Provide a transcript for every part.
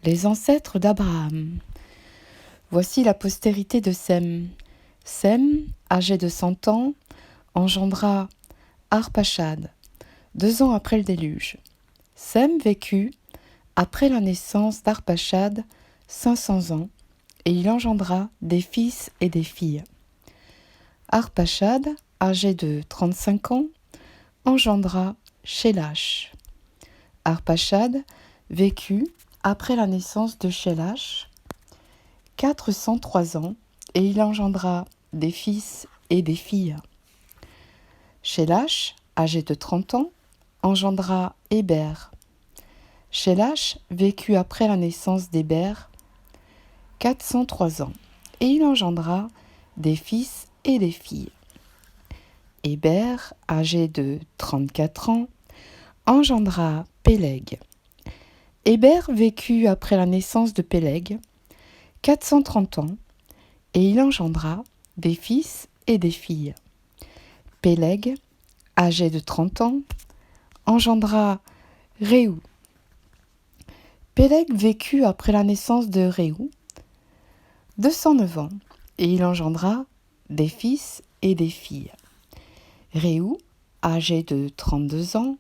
Les ancêtres d'Abraham. Voici la postérité de Sem. Sem, âgé de 100 ans, engendra Arpachad, 2 ans après le déluge. Sem vécut, après la naissance d'Arpachad, 500 ans, et il engendra des fils et des filles. Arpachad, âgé de 35 ans, engendra Shélach. Arpachad vécut, après la naissance de Shélach, 403 ans, et il engendra des fils et des filles. Shélach, âgé de 30 ans, engendra Héber. Shélach vécut après la naissance d'Héber 403 ans, et il engendra des fils et des filles. Héber, âgé de 34 ans, engendra Péleg. Héber vécut après la naissance de Péleg 430 ans, et il engendra des fils et des filles. Péleg, âgé de 30 ans, engendra Réou. Péleg vécut après la naissance de Réou 209 ans, et il engendra des fils et des filles. Réou, âgé de 32 ans,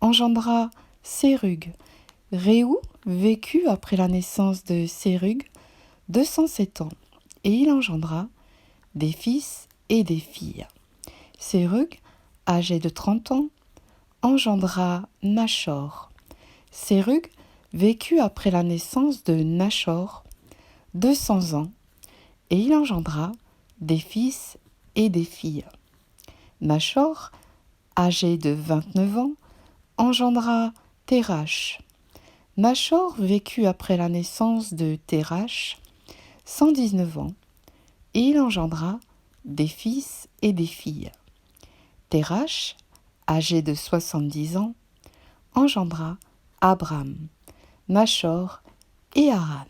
engendra Sérug. Réou vécut après la naissance de Sérug 207 ans, et il engendra des fils et des filles. Sérug, âgé de 30 ans, engendra Nachor. Sérug vécut après la naissance de Nachor 200 ans, et il engendra des fils et des filles. Nachor, âgé de 29 ans, engendra Térach. Nachor vécut après la naissance de Térach 119 ans, et il engendra des fils et des filles. Térach, âgé de 70 ans, engendra Abram, Nachor et Haran.